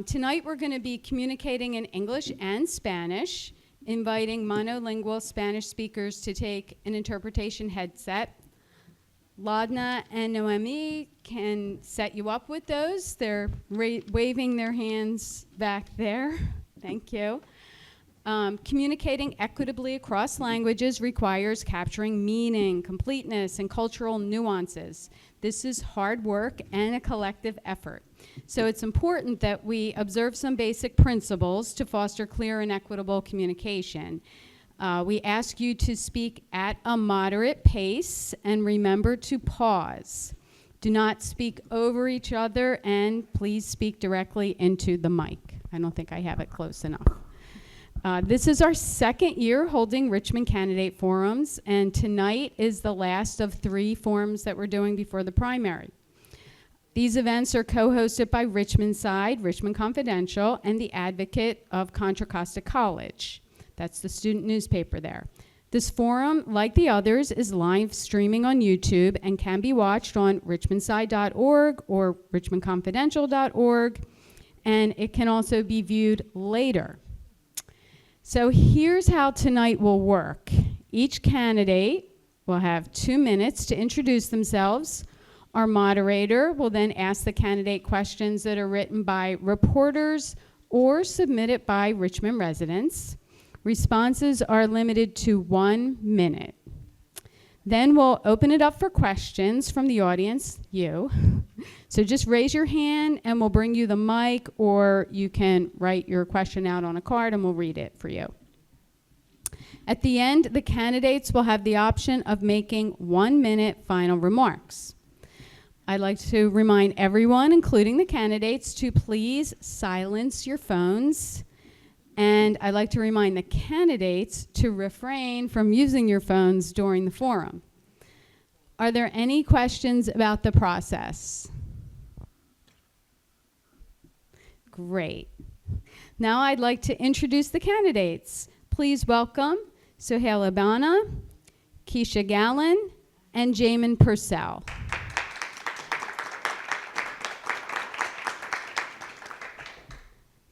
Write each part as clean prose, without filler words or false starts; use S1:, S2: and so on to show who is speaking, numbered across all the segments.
S1: Tonight we're going to be communicating in English and Spanish, inviting monolingual Spanish speakers to take an interpretation headset. Ladna and Noemi can set you up with those. They're waving their hands back there. Thank you. Communicating equitably across languages requires capturing meaning, completeness, and cultural nuances. This is hard work and a collective effort. So it's important that we observe some basic principles to foster clear and equitable communication. We ask you to speak at a moderate pace and remember to pause. Do not speak over each other, and please speak directly into the mic. I don't think I have it close enough. This is our second year holding Richmond Candidate Forums, and tonight is the last of 3 forums that we're doing before the primary. These events are co-hosted by Richmondside, Richmond Confidential, and the Advocate of Contra Costa College. That's the student newspaper there. This forum, like the others, is live streaming on YouTube and can be watched on richmondside.org or richmondconfidential.org, and it can also be viewed later. So here's how tonight will work. Each candidate will have 2 minutes to introduce themselves. Our moderator will then ask the candidate questions that are written by reporters or submitted by Richmond residents. Responses are limited to 1 minute. Then we'll open it up for questions from the audience, you. So just raise your hand and we'll bring you the mic, or you can write your question out on a card and we'll read it for you. At the end, the candidates will have the option of making 1-minute final remarks. I'd like to remind everyone, including the candidates, to please silence your phones. And I'd like to remind the candidates to refrain from using your phones during the forum. Are there any questions about the process? Great. Now I'd like to introduce the candidates. Please welcome Sohail Abana, Keisha Gallen, and Jamin Purcell.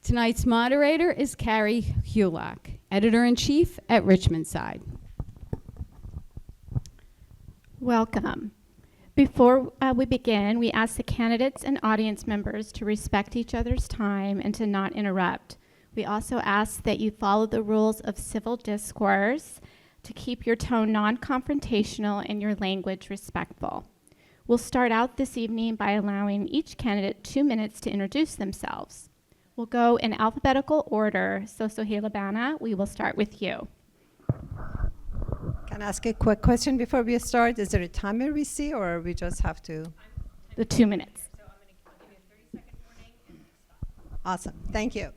S1: Tonight's moderator is Carrie Hulock, Editor-in-Chief at Richmondside.
S2: Welcome. Before we begin, we ask the candidates and audience members to respect each other's time and to not interrupt. We also ask that you follow the rules of civil discourse to keep your tone non-confrontational and your language respectful. We'll start out this evening by allowing each candidate 2 minutes to introduce themselves. We'll go in alphabetical order. So Sohail Abana, we will start with you.
S3: Can I ask a quick question before we start? Is there a timer we see, or we just have to?
S2: The 2 minutes.
S1: So I'm going to give you a 30-second warning and stop.
S3: Awesome. Thank you.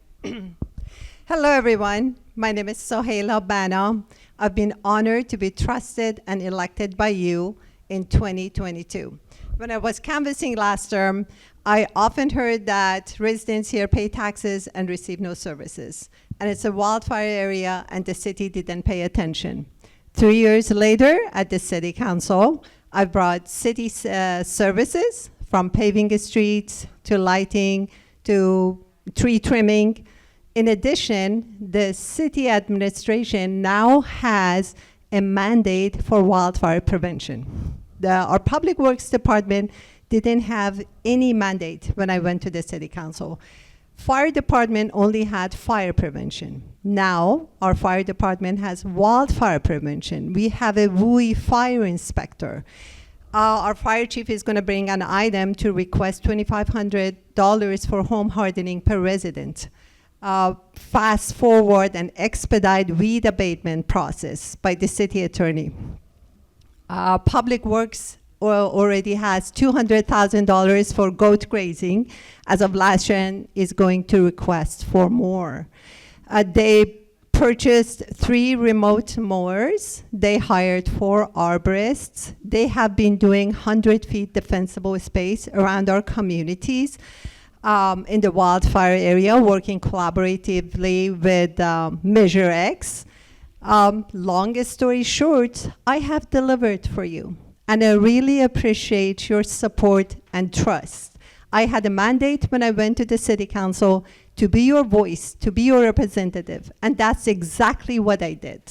S3: Hello, everyone. My name is Sohail Abana. I've been honored to be trusted and elected by you in 2022. When I was canvassing last term, I often heard that residents here pay taxes and receive no services. And it's a wildfire area, and the city didn't pay attention. 3 years later, at the city council, I brought city services, from paving the streets to lighting to tree trimming. In addition, the city administration now has a mandate for wildfire prevention. Our public works department didn't have any mandate when I went to the city council. Fire department only had fire prevention. Now our fire department has wildfire prevention. We have a WUI fire inspector. Our fire chief is going to bring an item to request $2,500 for home hardening per resident. Fast forward and expedite weed abatement process by the city attorney. Public Works already has $200,000 for goat grazing as of last year, and is going to request for more. They purchased 3 remote mowers. They hired 4 arborists. They have been doing 100 feet defensible space around our communities in the wildfire area, working collaboratively with Measure X. Long story short, I have delivered for you, and I really appreciate your support and trust. I had a mandate when I went to the city council to be your voice, to be your representative, and that's exactly what I did.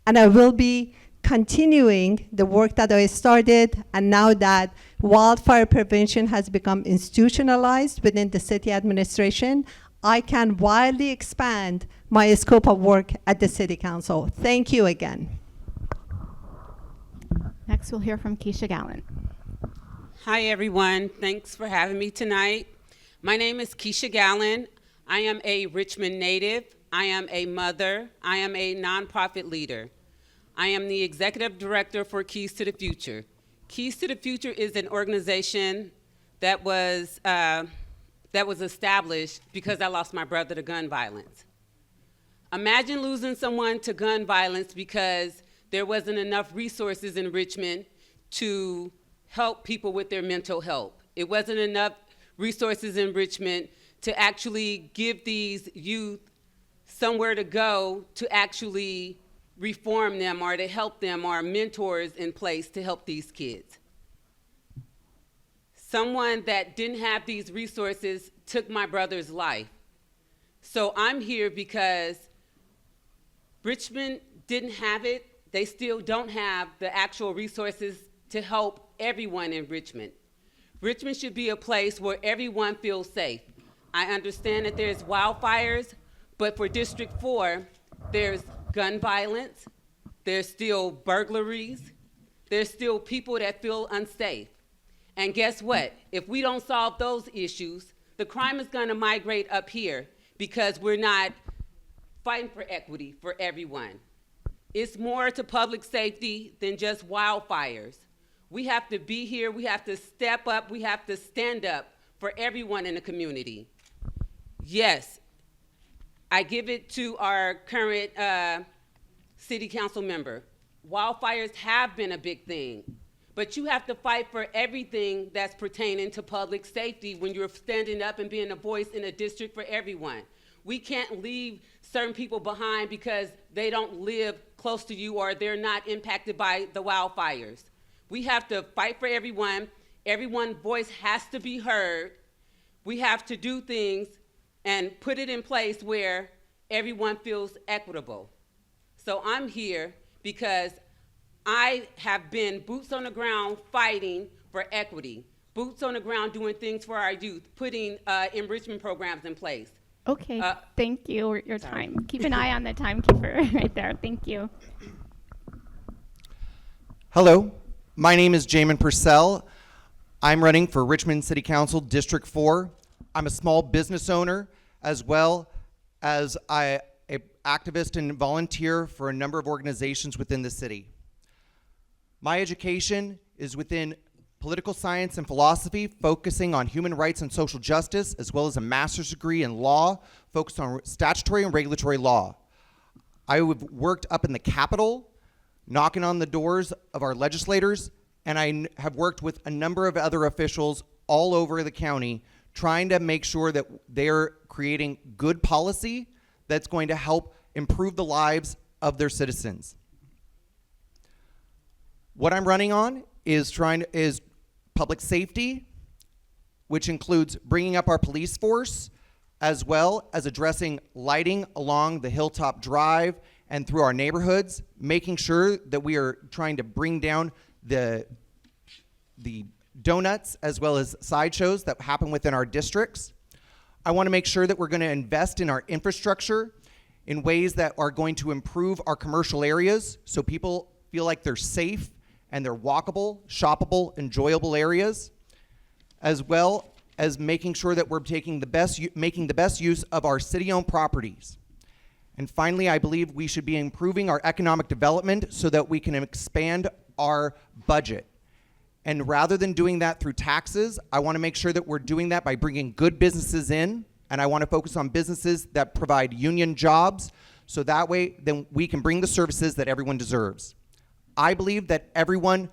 S3: And I will be continuing the work that I started, and now that wildfire prevention has become institutionalized within the city administration, I can widely expand my scope of work at the city council. Thank you again.
S2: Next, we'll hear from Keisha Gallant.
S4: Hi, everyone. Thanks for having me tonight. My name is Keisha Gallant. I am a Richmond native. I am a mother. I am a nonprofit leader. I am the executive director for Keys to the Future. Keys to the Future is an organization that was established because I lost my brother to gun violence. Imagine losing someone to gun violence because there wasn't enough resources in Richmond to help people with their mental health. It wasn't enough resources in Richmond to actually give these youth somewhere to go to actually reform them or to help them, or mentors in place to help these kids. Someone that didn't have these resources took my brother's life. So I'm here because Richmond didn't have it. They still don't have the actual resources to help everyone in Richmond. Richmond should be a place where everyone feels safe. I understand that there's wildfires, but for District 4, there's gun violence, there's still burglaries, there's still people that feel unsafe. And guess what? If we don't solve those issues, the crime is gonna migrate up here because we're not fighting for equity for everyone. It's more to public safety than just wildfires. We have to be here, we have to step up, we have to stand up for everyone in the community. Yes, I give it to our current city council member. Wildfires have been a big thing, but you have to fight for everything that's pertaining to public safety when you're standing up and being a voice in a district for everyone. We can't leave certain people behind because they don't live close to you or they're not impacted by the wildfires. We have to fight for everyone. Everyone's voice has to be heard. We have to do things and put it in place where everyone feels equitable. So I'm here because I have been boots on the ground fighting for equity, boots on the ground doing things for our youth, putting enrichment programs in place.
S2: Okay, thank you for your time. Keep an eye on the timekeeper right there. Thank you.
S5: Hello, my name is Jamin Purcell. I'm running for Richmond City Council District 4. I'm a small business owner as well as an activist and volunteer for a number of organizations within the city. My education is within political science and philosophy, focusing on human rights and social justice, as well as a master's degree in law, focused on statutory and regulatory law. I have worked up in the Capitol, knocking on the doors of our legislators, and I have worked with a number of other officials all over the county, trying to make sure that they're creating good policy that's going to help improve the lives of their citizens. What I'm running on is public safety, which includes bringing up our police force, as well as addressing lighting along the Hilltop Drive and through our neighborhoods, making sure that we are trying to bring down the donuts as well as sideshows that happen within our districts. I want to make sure that we're going to invest in our infrastructure in ways that are going to improve our commercial areas so people feel like they're safe and they're walkable, shoppable, enjoyable areas, as well as making sure that we're making the best use of our city-owned properties. And finally, I believe we should be improving our economic development so that we can expand our budget. And rather than doing that through taxes, I want to make sure that we're doing that by bringing good businesses in, and I want to focus on businesses that provide union jobs, so that way then we can bring the services that everyone deserves. I believe that everyone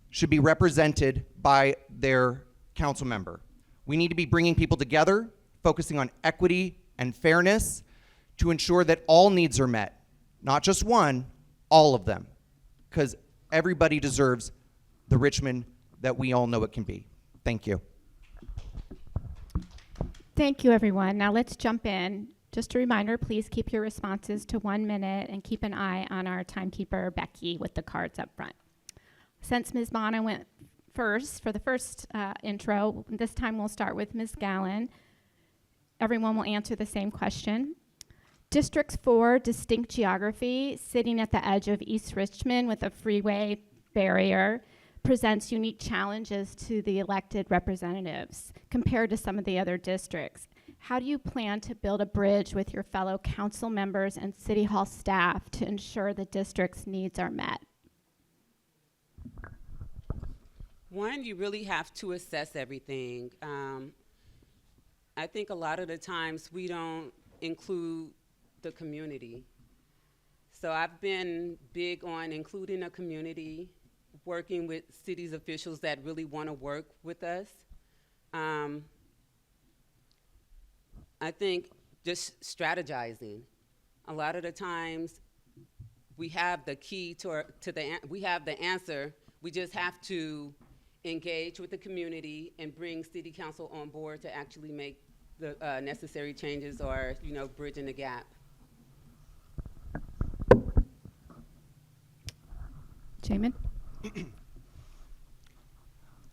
S5: should be represented by their council member. We need to be bringing people together, focusing on equity and fairness to ensure that all needs are met, not just one, all of them, because everybody deserves the Richmond that we all know it can be. Thank you.
S2: Thank you, everyone. Now let's jump in. Just a reminder, please keep your responses to 1 minute and keep an eye on our timekeeper, Becky, with the cards up front. Since Ms. Bono went first for the first intro, this time we'll start with Ms. Gallen. Everyone will answer the same question. District 4, distinct geography, sitting at the edge of East Richmond with a freeway barrier, presents unique challenges to the elected representatives compared to some of the other districts. How do you plan to build a bridge with your fellow council members and city hall staff to ensure the district's needs are met?
S4: One, you really have to assess everything. I think a lot of the times we don't include the community. So I've been big on including a community, working with cities officials that really want to work with us. I think just strategizing. A lot of the times we have the key we have the answer. We just have to engage with the community and bring city council on board to actually make the necessary changes or, bridging the gap.
S2: Jamin?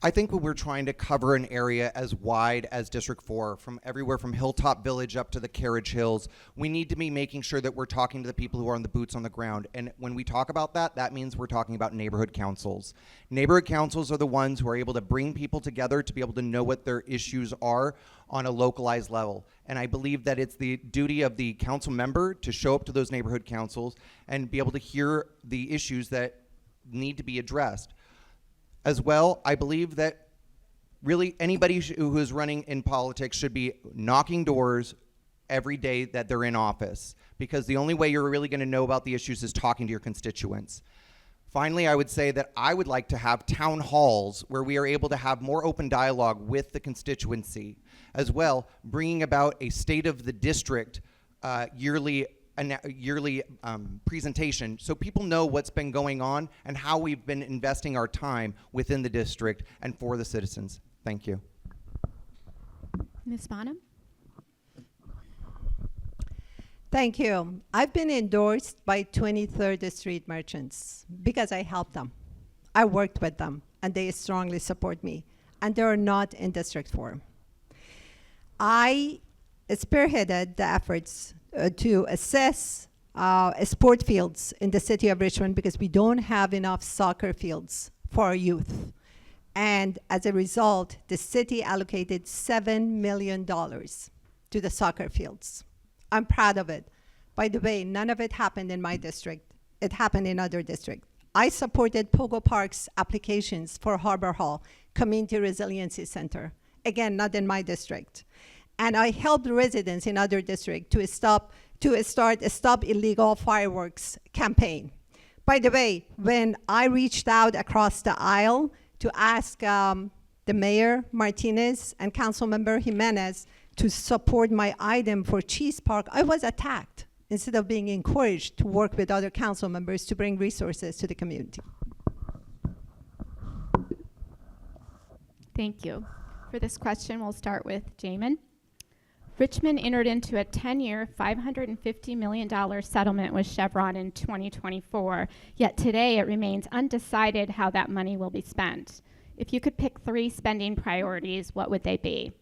S5: I think when we're trying to cover an area as wide as District 4, from everywhere from Hilltop Village up to the Carriage Hills, we need to be making sure that we're talking to the people who are on the boots on the ground. And when we talk about that, that means we're talking about neighborhood councils. Neighborhood councils are the ones who are able to bring people together to be able to know what their issues are on a localized level. And I believe that it's the duty of the council member to show up to those neighborhood councils and be able to hear the issues that need to be addressed. As well, I believe that really anybody who is running in politics should be knocking doors every day that they're in office, because the only way you're really going to know about the issues is talking to your constituents. Finally, I would say that I would like to have town halls where we are able to have more open dialogue with the constituency, as well, bringing about a state of the district yearly presentation so people know what's been going on and how we've been investing our time within the district and for the citizens. Thank you.
S2: Ms. Bonham?
S3: Thank you. I've been endorsed by 23rd Street merchants because I helped them. I worked with them, and they strongly support me, and they're not in District 4. I spearheaded the efforts to assess sport fields in the city of Richmond because we don't have enough soccer fields for our youth. And as a result, the city allocated $7 million to the soccer fields. I'm proud of it. By the way, none of it happened in my district. It happened in other districts. I supported Pogo Park's applications for Harbor Hall Community Resiliency Center. Again, not in my district. And I helped residents in other districts to start a Stop Illegal Fireworks campaign. By the way, when I reached out across the aisle to ask the Mayor Martinez and Councilmember Jimenez to support my item for Cheese Park, I was attacked instead of being encouraged to work with other council members to bring resources to the community.
S2: Thank you. For this question, we'll start with Jamin. Richmond entered into a 10-year, $550 million settlement with Chevron in 2024, yet today it remains undecided how that money will be spent. If you could pick 3 spending priorities, what would they be?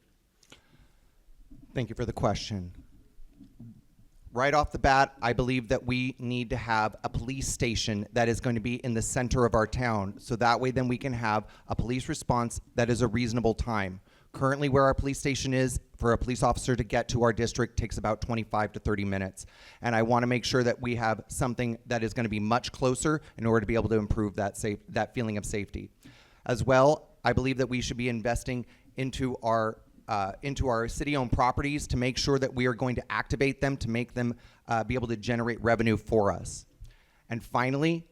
S5: Thank you for the question. Right off the bat, I believe that we need to have a police station that is going to be in the center of our town, so that way then we can have a police response that is a reasonable time. Currently, where our police station is, for a police officer to get to our district takes about 25 to 30 minutes. And I want to make sure that we have something that is going to be much closer in order to be able to improve that feeling of safety. As well, I believe that we should be investing into our city-owned properties to make sure that we are going to activate them to make them be able to generate revenue for us. And finally,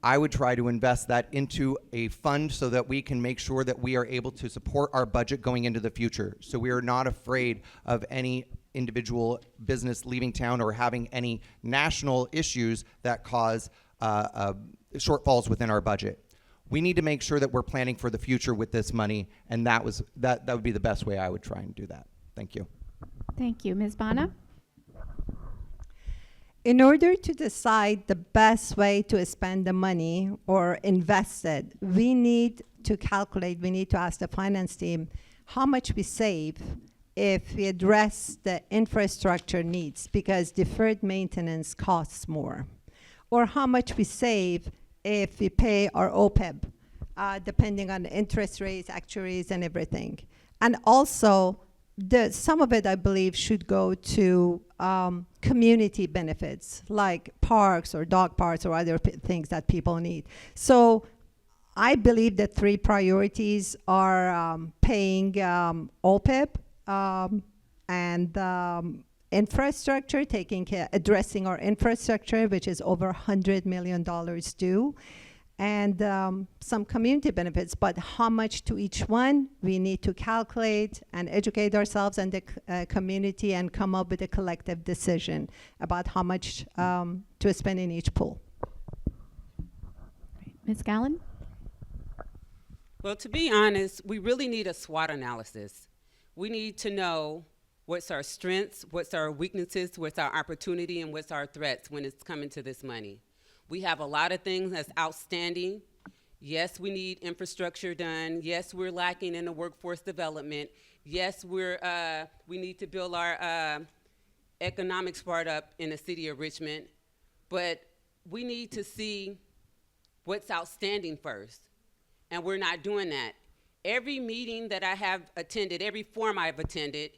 S5: I would try to invest that into a fund so that we can make sure that we are able to support our budget going into the future. So we are not afraid of any individual business leaving town or having any national issues that cause shortfalls within our budget. We need to make sure that we're planning for the future with this money, and that would be the best way I would try and do that. Thank you.
S2: Thank you. Ms. Bana?
S3: In order to decide the best way to spend the money or invest it, we need to calculate, we need to ask the finance team how much we save if we address the infrastructure needs, because deferred maintenance costs more. Or how much we save if we pay our OPEB, depending on the interest rates, actuaries, and everything. And also, some of it, I believe, should go to community benefits, like parks or dog parks or other things that people need. So I believe the three priorities are paying OPEB and infrastructure, addressing our infrastructure, which is over $100 million due, and some community benefits. But how much to each one, we need to calculate and educate ourselves and the community and come up with a collective decision about how much to spend in each pool.
S2: Ms. Gallen?
S4: Well, to be honest, we really need a SWOT analysis. We need to know what's our strengths, what's our weaknesses, what's our opportunity, and what's our threats when it's coming to this money. We have a lot of things that's outstanding. Yes, we need infrastructure done. Yes, we're lacking in the workforce development. Yes, we need to build our economics part up in the city of Richmond. But we need to see what's outstanding first. And we're not doing that. Every meeting that I have attended, every forum I've attended,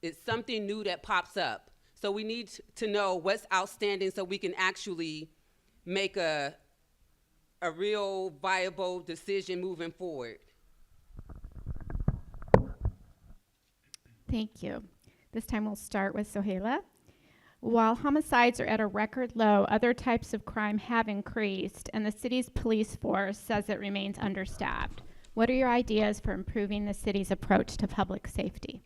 S4: it's something new that pops up. So we need to know what's outstanding so we can actually make a real viable decision moving forward.
S2: Thank you. This time we'll start with Sohaila. While homicides are at a record low, other types of crime have increased, and the city's police force says it remains understaffed. What are your ideas for improving the city's approach to public safety?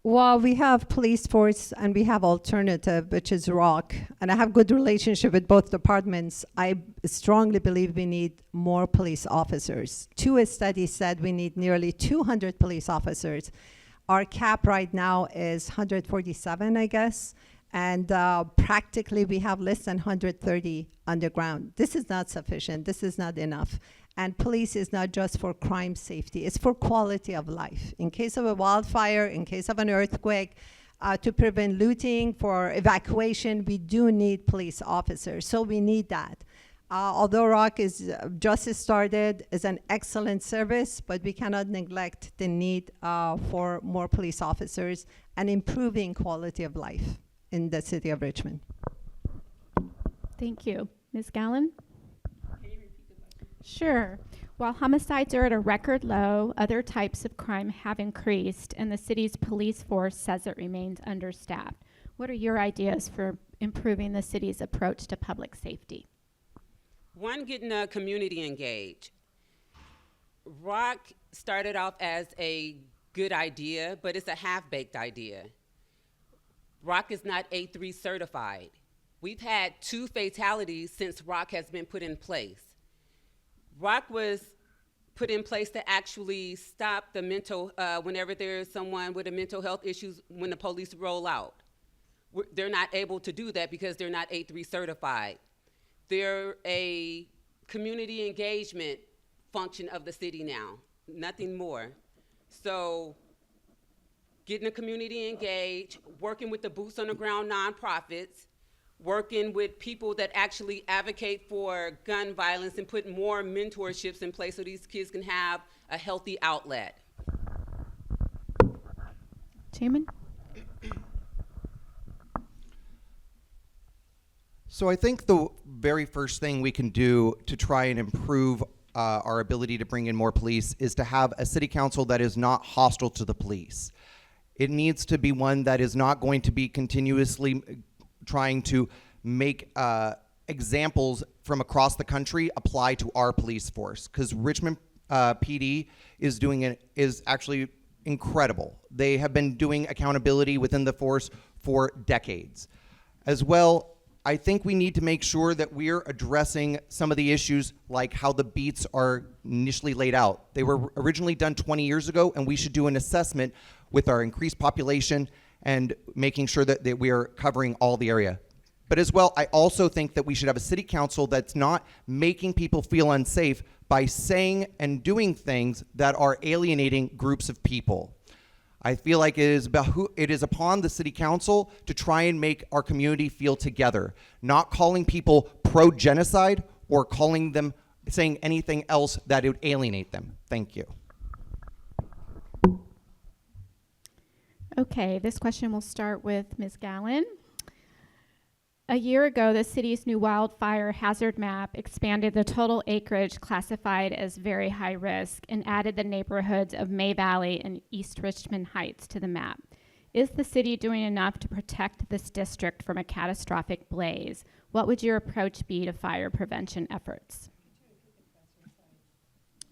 S3: Well, we have police force and we have alternative, which is ROC, and I have good relationship with both departments. I strongly believe we need more police officers. Two studies said we need nearly 200 police officers. Our cap right now is 147, I guess, and practically we have less than 130 underground. This is not sufficient. This is not enough. And police is not just for crime safety, it's for quality of life. In case of a wildfire, in case of an earthquake, to prevent looting, for evacuation, we do need police officers, so we need that. Although ROC is just started, is an excellent service, but we cannot neglect the need for more police officers and improving quality of life in the city of Richmond.
S2: Thank you. Ms. Gallen? Sure. While homicides are at a record low, other types of crime have increased, and the city's police force says it remains understaffed. What are your ideas for improving the city's approach to public safety?
S4: One, getting the community engaged. ROC started off as a good idea, but it's a half-baked idea. ROC is not A3 certified. We've had 2 fatalities since ROC has been put in place. ROC was put in place to actually stop the whenever there's someone with a mental health issues when the police roll out. They're not able to do that because they're not A3 certified. They're a community engagement function of the city now, nothing more. So getting the community engaged, working with the boots on the ground nonprofits, working with people that actually advocate for gun violence and put more mentorships in place so these kids can have a healthy outlet.
S2: Chairman?
S5: So I think the very first thing we can do to try and improve our ability to bring in more police is to have a city council that is not hostile to the police. It needs to be one that is not going to be continuously trying to make examples from across the country apply to our police force, because Richmond PD is actually incredible. They have been doing accountability within the force for decades. As well, I think we need to make sure that we're addressing some of the issues like how the beats are initially laid out. They were originally done 20 years ago, and we should do an assessment with our increased population and making sure that we are covering all the area. But as well, I also think that we should have a city council that's not making people feel unsafe by saying and doing things that are alienating groups of people. I feel like it is upon the city council to try and make our community feel together, not calling people pro-genocide or calling them, saying anything else that would alienate them. Thank you.
S2: Okay, this question will start with Ms. Gallen. A year ago, the city's new wildfire hazard map expanded the total acreage classified as very high risk and added the neighborhoods of May Valley and East Richmond Heights to the map. Is the city doing enough to protect this district from a catastrophic blaze? What would your approach be to fire prevention efforts?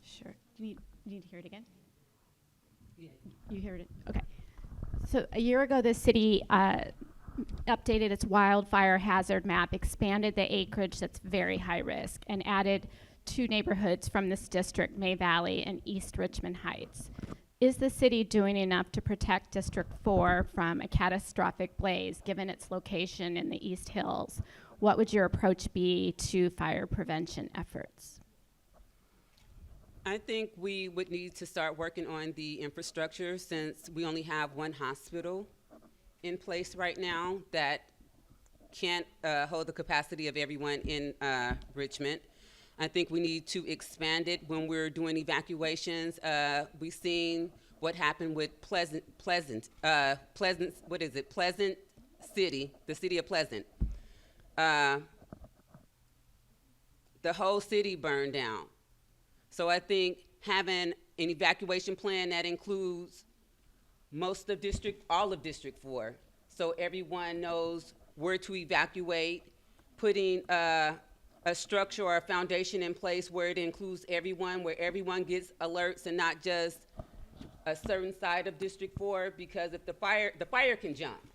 S2: Sure. Do you need to hear it again? Yeah. You heard it? Okay. So a year ago, the city updated its wildfire hazard map, expanded the acreage that's very high risk, and added 2 neighborhoods from this district, May Valley and East Richmond Heights. Is the city doing enough to protect District 4 from a catastrophic blaze, given its location in the East Hills? What would your approach be to fire prevention efforts?
S4: I think we would need to start working on the infrastructure, since we only have one hospital in place right now that can't hold the capacity of everyone in Richmond. I think we need to expand it when we're doing evacuations. We've seen what happened with Pleasant City, the city of Pleasant. The whole city burned down. So I think having an evacuation plan that includes all of District 4, so everyone knows where to evacuate, putting a structure or a foundation in place where it includes everyone, where everyone gets alerts and not just a certain side of District 4, because if the fire can jump,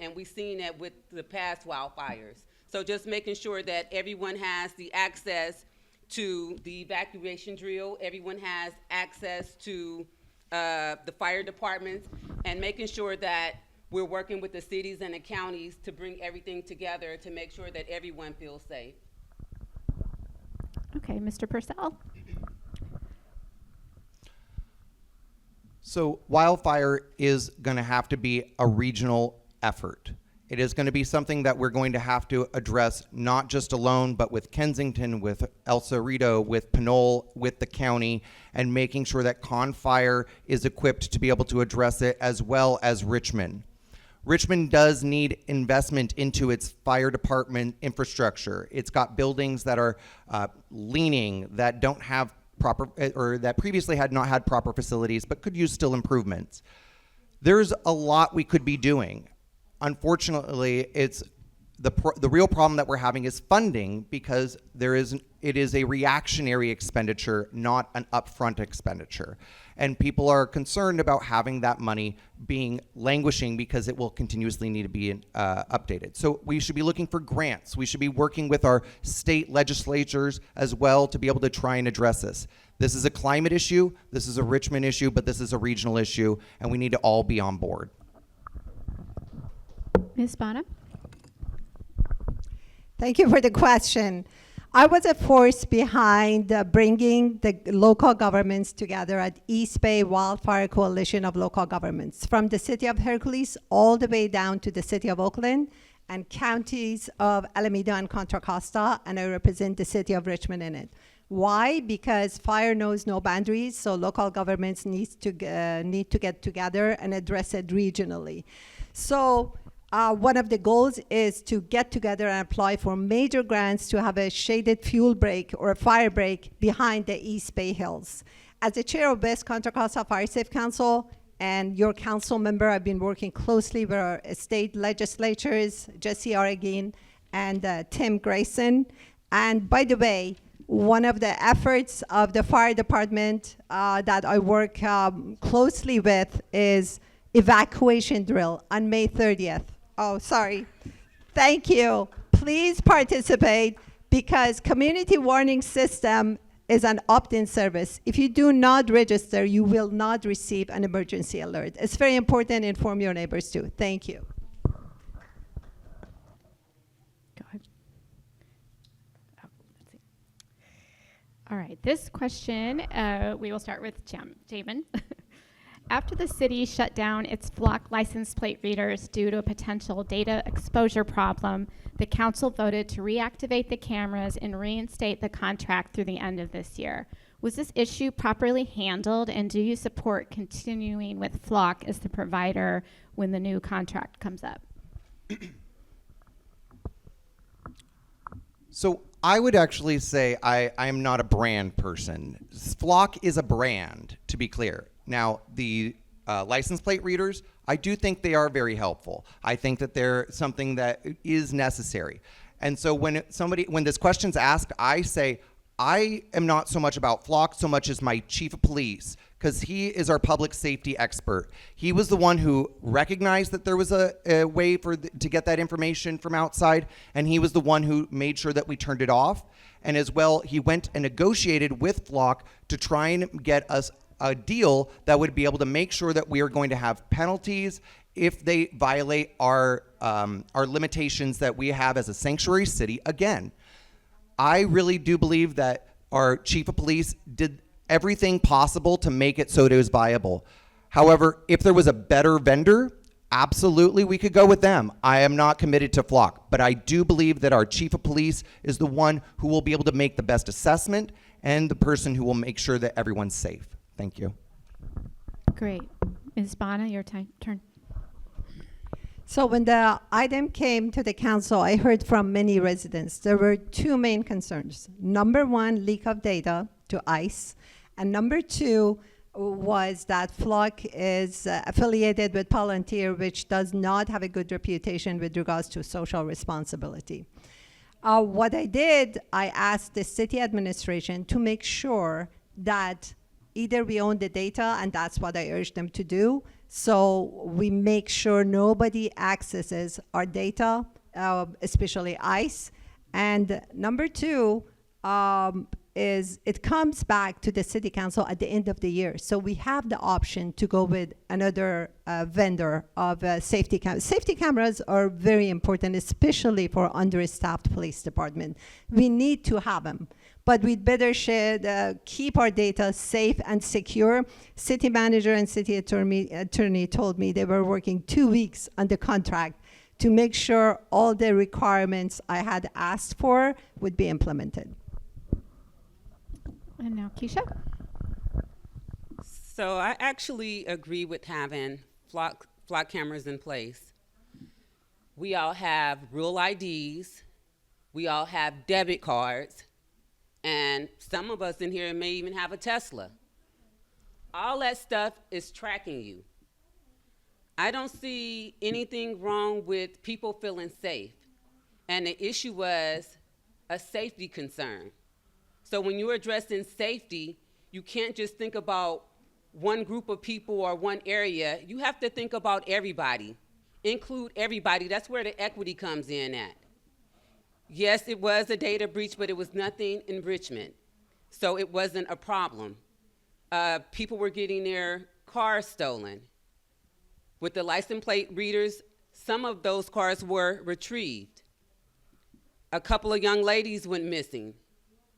S4: and we've seen that with the past wildfires. So just making sure that everyone has the access to the evacuation drill, everyone has access to the fire departments, and making sure that we're working with the cities and the counties to bring everything together to make sure that everyone feels safe.
S2: Okay, Mr. Purcell.
S5: So wildfire is going to have to be a regional effort. It is going to be something that we're going to have to address, not just alone, but with Kensington, with El Cerrito, with Pinole, with the county, and making sure that Confire is equipped to be able to address it, as well as Richmond. Richmond does need investment into its fire department infrastructure. It's got buildings that are leaning, that don't have proper, or that previously had not had proper facilities, but could use still improvements. There's a lot we could be doing. Unfortunately, it's the real problem that we're having is funding, because it is a reactionary expenditure, not an upfront expenditure. And people are concerned about having that money being languishing, because it will continuously need to be updated. So we should be looking for grants. We should be working with our state legislatures as well to be able to try and address this. This is a climate issue, this is a Richmond issue, but this is a regional issue, and we need to all be on board.
S2: Ms. Bonham?
S3: Thank you for the question. I was a force behind bringing the local governments together at East Bay Wildfire Coalition of Local Governments, from the city of Hercules all the way down to the city of Oakland and counties of Alameda and Contra Costa, and I represent the city of Richmond in it. Why? Because fire knows no boundaries, so local governments need to get together and address it regionally. So one of the goals is to get together and apply for major grants to have a shaded fuel break or a fire break behind the East Bay Hills. As the chair of West Contra Costa Fire Safe Council and your council member, I've been working closely with our state legislatures, Jesse Arreguin and Tim Grayson. And by the way, one of the efforts of the fire department that I work closely with is evacuation drill on May 30th. Oh, sorry. Thank you. Please participate, because community warning system is an opt-in service. If you do not register, you will not receive an emergency alert. It's very important. Inform your neighbors too. Thank you.
S2: Go ahead. Oh, let's see. All right, this question, we will start with Jamin. After the city shut down its Flock license plate readers due to a potential data exposure problem, the council voted to reactivate the cameras and reinstate the contract through the end of this year. Was this issue properly handled, and do you support continuing with Flock as the provider when the new contract comes up?
S5: So I would actually say I am not a brand person. Flock is a brand, to be clear. Now, the license plate readers, I do think they are very helpful. I think that they're something that is necessary. And so when this question's asked, I say, I am not so much about Flock so much as my chief of police, because he is our public safety expert. He was the one who recognized that there was a way to get that information from outside, and he was the one who made sure that we turned it off. And as well, he went and negotiated with Flock to try and get us a deal that would be able to make sure that we are going to have penalties if they violate our limitations that we have as a sanctuary city. Again, I really do believe that our chief of police did everything possible to make it so it was viable. However, if there was a better vendor, absolutely we could go with them. I am not committed to Flock, but I do believe that our chief of police is the one who will be able to make the best assessment and the person who will make sure that everyone's safe. Thank you.
S2: Great. Ms. Bana, your turn.
S3: So when the item came to the council, I heard from many residents. There were two main concerns. Number one, leak of data to ICE. And number two was that Flock is affiliated with Palantir, which does not have a good reputation with regards to social responsibility. What I did, I asked the city administration to make sure that either we own the data, and that's what I urged them to do, so we make sure nobody accesses our data, especially ICE. And number two is it comes back to the city council at the end of the year. So we have the option to go with another vendor of safety cameras. Safety cameras are very important, especially for understaffed police department. We need to have them. But we'd better keep our data safe and secure. City manager and city attorney told me they were working 2 weeks on the contract to make sure all the requirements I had asked for would be implemented.
S2: And now Keisha.
S4: So I actually agree with having flock cameras in place. We all have real IDs. We all have debit cards. And some of us in here may even have a Tesla. All that stuff is tracking you. I don't see anything wrong with people feeling safe. And the issue was a safety concern. So when you're addressing safety, you can't just think about one group of people or one area. You have to think about everybody, include everybody. That's where the equity comes in at. Yes, it was a data breach, but it was nothing in Richmond. So it wasn't a problem. People were getting their cars stolen. With the license plate readers, some of those cars were retrieved. A couple of young ladies went missing.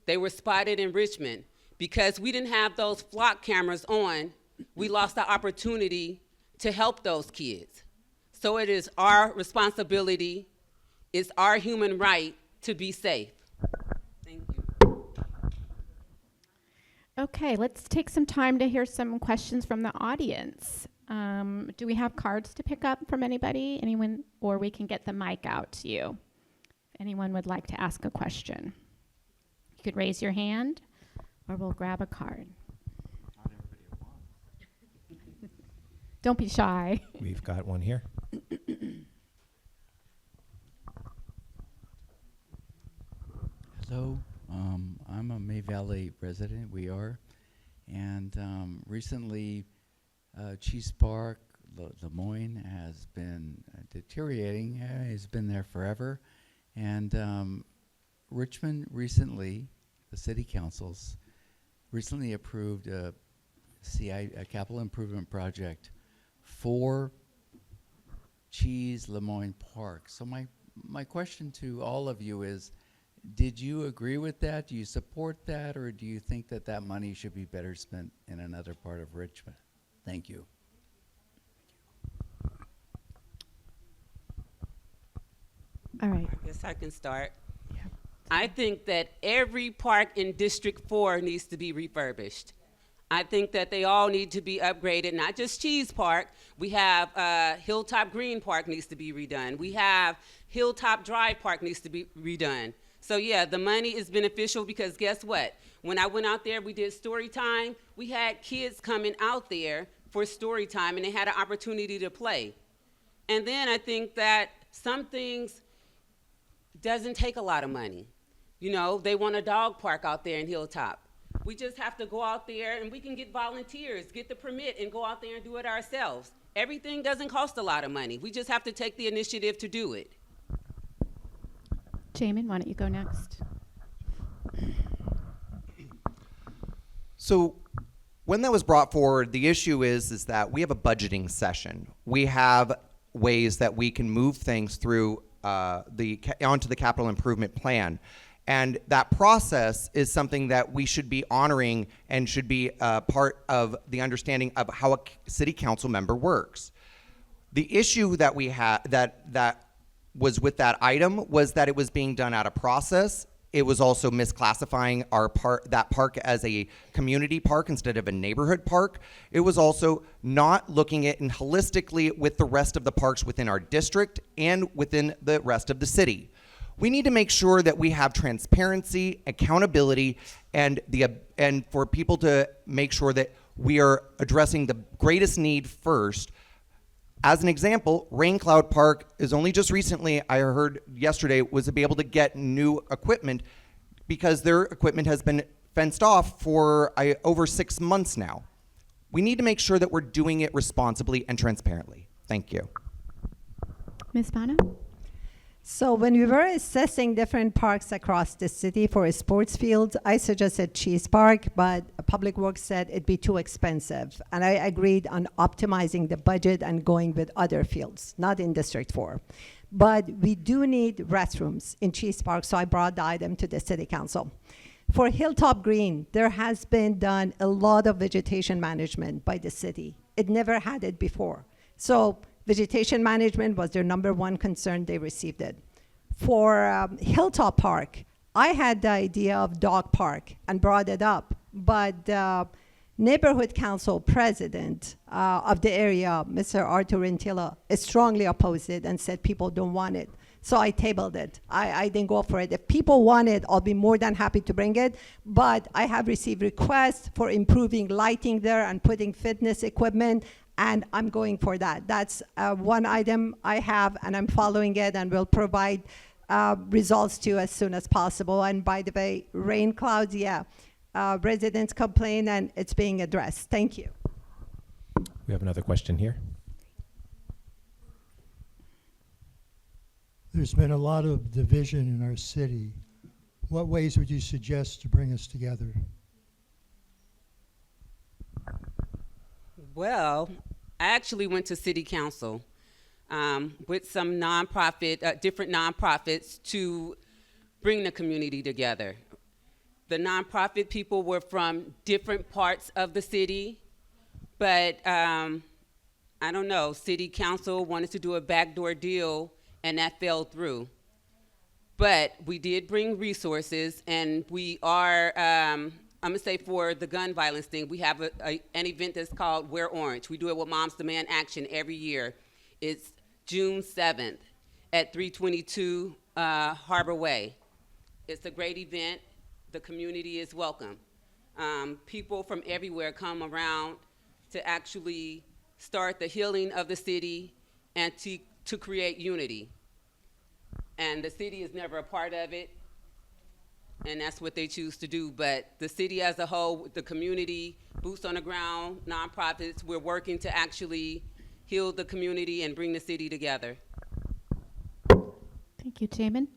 S4: They were spotted in Richmond. Because we didn't have those Flock cameras on, we lost the opportunity to help those kids. So it is our responsibility, it's our human right to be safe. Thank you.
S2: Okay, let's take some time to hear some questions from the audience. Do we have cards to pick up from anybody? Anyone, or we can get the mic out to you. If anyone would like to ask a question, you could raise your hand, or we'll grab a card.
S6: Not everybody at once.
S2: Don't be shy.
S6: We've got one here.
S7: Hello, I'm a May Valley resident, we are, and recently Cheese Park, Lemoyne has been deteriorating. It's been there forever, and Richmond recently, the city councils recently approved a a capital improvement project for Cheese Lemoyne Park. So my question to all of you is, did you agree with that? Do you support that? Or do you think that that money should be better spent in another part of Richmond? Thank you.
S2: All right.
S4: I guess I can start.
S2: Yeah.
S4: I think that every park in District 4 needs to be refurbished. I think that they all need to be upgraded, not just Cheese Park. We have Hilltop Green Park needs to be redone. We have Hilltop Drive Park needs to be redone. So yeah, the money is beneficial because guess what? When I went out there, we did story time. We had kids coming out there for story time and they had an opportunity to play. And then I think that some things doesn't take a lot of money. You know, they want a dog park out there in Hilltop. We just have to go out there and we can get volunteers, get the permit and go out there and do it ourselves. Everything doesn't cost a lot of money. We just have to take the initiative to do it.
S2: Jamin, why don't you go next?
S5: So when that was brought forward, the issue is that we have a budgeting session. We have ways that we can move things through onto the capital improvement plan. And that process is something that we should be honoring and should be part of the understanding of how a city council member works. The issue that we had that was with that item was that it was being done out of process. It was also misclassifying that park as a community park instead of a neighborhood park. It was also not looking at it holistically with the rest of the parks within our district and within the rest of the city. We need to make sure that we have transparency, accountability, and for people to make sure that we are addressing the greatest need first. As an example, Rain Cloud Park is only just recently, I heard yesterday, was to be able to get new equipment because their equipment has been fenced off for over 6 months now. We need to make sure that we're doing it responsibly and transparently. Thank you.
S2: Ms. Bano?
S3: So when we were assessing different parks across the city for sports fields, I suggested Cheese Park, but Public Works said it'd be too expensive. And I agreed on optimizing the budget and going with other fields, not in District 4. But we do need restrooms in Cheese Park, so I brought the item to the City Council. For Hilltop Green, there has been done a lot of vegetation management by the city. It never had it before. So vegetation management was their #1 concern. They received it. For Hilltop Park, I had the idea of dog park and brought it up, but neighborhood council president of the area, Mr. Arthur Rentilla, strongly opposed it and said people don't want it. So I tabled it. I didn't go for it. If people want it, I'll be more than happy to bring it. But I have received requests for improving lighting there and putting fitness equipment, and I'm going for that. That's one item I have, and I'm following it, and will provide results to you as soon as possible. And by the way, rain clouds, yeah. Residents complain, and it's being addressed. Thank you.
S6: We have another question here.
S8: There's been a lot of division in our city. What ways would you suggest to bring us together?
S4: Well, I actually went to city council with some different nonprofits to bring the community together. The nonprofit people were from different parts of the city, but I don't know, city council wanted to do a backdoor deal and that fell through. But we did bring resources, and we are, I'm gonna say for the gun violence thing, we have an event that's called Wear Orange. We do it with Moms Demand Action every year. It's June 7th at 322 Harbor Way. It's a great event. The community is welcome. People from everywhere come around to actually start the healing of the city and to create unity. And the city is never a part of it, and that's what they choose to do. But the city as a whole, the community, boots on the ground, nonprofits, we're working to actually heal the community and bring the city together.
S2: Thank you, Jamin.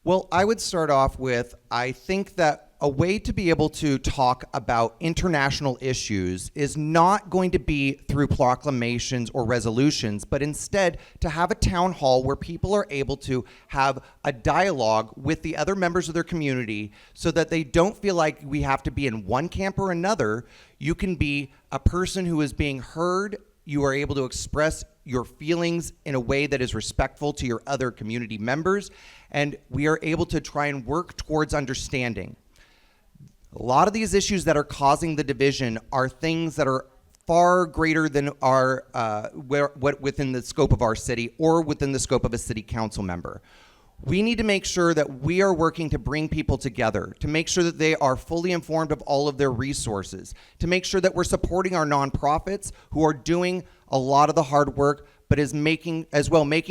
S5: Well, I would start off with, I think that a way to be able to talk about international issues is not going to be through proclamations or resolutions, but instead to have a town hall where people are able to have a dialogue with the other members of their community so that they don't feel like we have to be in one camp or another. You can be a person who is being heard. You are able to express your feelings in a way that is respectful to your other community members, and we are able to try and work towards understanding. A lot of these issues that are causing the division are things that are far greater than our within the scope of our city or within the scope of a city council member. We need to make sure that we are working to bring people together, to make sure that they are fully informed of all of their resources, to make sure that we're supporting our nonprofits who are doing a lot of the hard work, but is making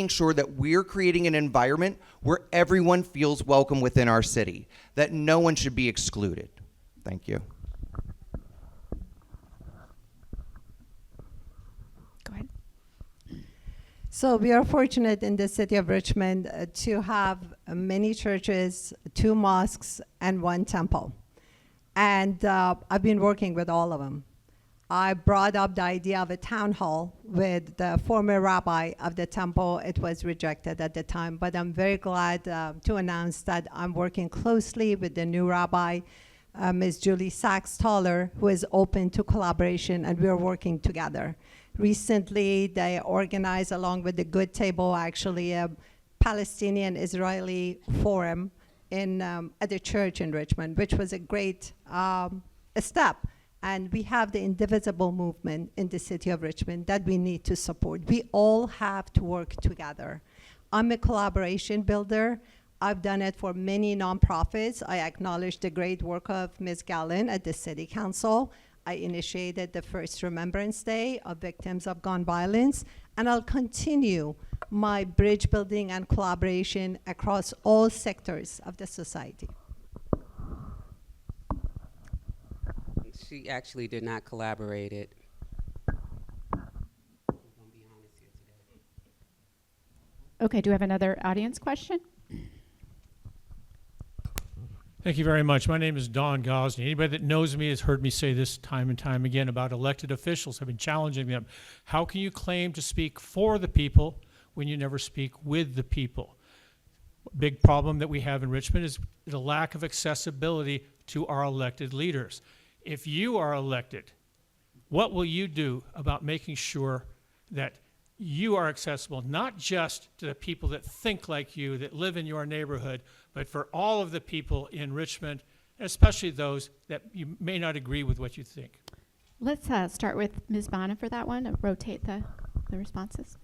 S5: sure that we're creating an environment where everyone feels welcome within our city, that no one should be excluded. Thank you.
S2: Go ahead.
S3: So we are fortunate in the city of Richmond to have many churches, 2 mosques, and 1 temple. And I've been working with all of them. I brought up the idea of a town hall with the former rabbi of the temple. It was rejected at the time, but I'm very glad to announce that I'm working closely with the new rabbi, Ms. Julie Sachs-Thaler, who is open to collaboration, and we're working together. Recently, they organized, along with the Good Table, actually a Palestinian-Israeli forum at the church in Richmond, which was a great step. And we have the indivisible movement in the city of Richmond that we need to support. We all have to work together. I'm a collaboration builder. I've done it for many nonprofits. I acknowledge the great work of Ms. Gallen at the City Council. I initiated the first Remembrance Day of victims of gun violence, and I'll continue my bridge building and collaboration across all sectors of the society.
S4: She actually did not collaborate it.
S2: Okay, do we have another audience question?
S9: Thank you very much. My name is Don Gosney. Anybody that knows me has heard me say this time and time again about elected officials. I've been challenging them. How can you claim to speak for the people when you never speak with the people? Big problem that we have in Richmond is the lack of accessibility to our elected leaders. If you are elected, what will you do about making sure that you are accessible, not just to the people that think like you, that live in your neighborhood, but for all of the people in Richmond, especially those that you may not agree with what you think?
S2: Let's start with Ms. Bana for that one, and rotate the responses.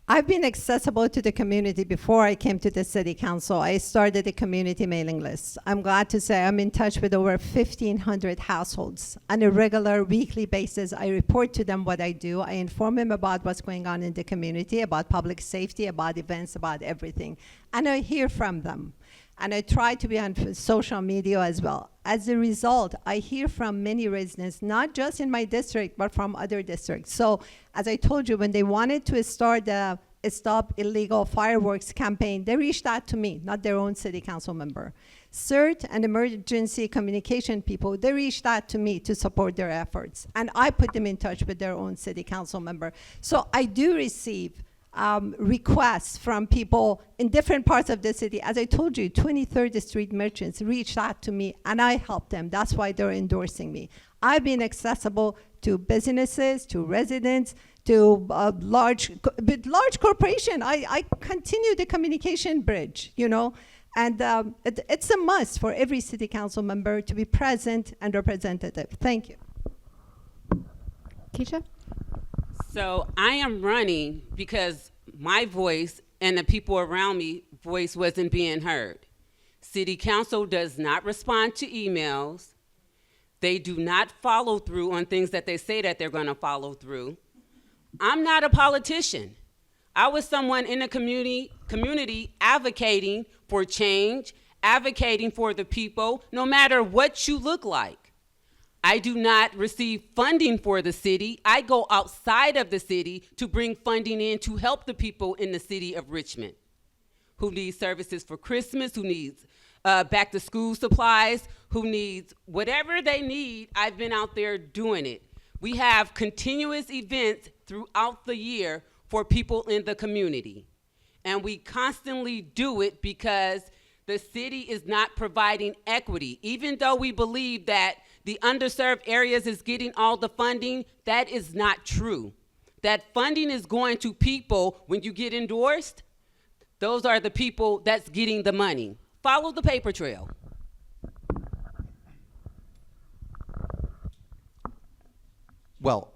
S3: I've been accessible to the community before I came to the city council. I started a community mailing list. I'm glad to say I'm in touch with over 1,500 households. On a regular weekly basis, I report to them what I do. I inform them about what's going on in the community, about public safety, about events, about everything. And I hear from them. And I try to be on social media as well. As a result, I hear from many residents, not just in my district, but from other districts. So, as I told you, when they wanted to start the Stop Illegal Fireworks campaign, they reached out to me, not their own city council member. CERT and emergency communication people, they reached out to me to support their efforts. And I put them in touch with their own city council member. So I do receive requests from people in different parts of the city. As I told you, 23rd Street merchants reached out to me, and I helped them. That's why they're endorsing me. I've been accessible to businesses, to residents, to large corporation. I continue the communication bridge, you know, and it's a must for every city council member to be present and representative. Thank you.
S2: Keisha?
S4: So I am running because my voice and the people around me voice wasn't being heard. City council does not respond to emails. They do not follow through on things that they say that they're going to follow through. I'm not a politician. I was someone in the community advocating for change, advocating for the people, no matter what you look like. I do not receive funding for the city. I go outside of the city to bring funding in to help the people in the city of Richmond who needs services for Christmas, who needs back to school supplies, who needs whatever they need. I've been out there doing it. We have continuous events throughout the year for people in the community. And we constantly do it because the city is not providing equity. Even though we believe that the underserved areas is getting all the funding, that is not true. That funding is going to people when you get endorsed. Those are the people that's getting the money. Follow the paper trail.
S5: Well,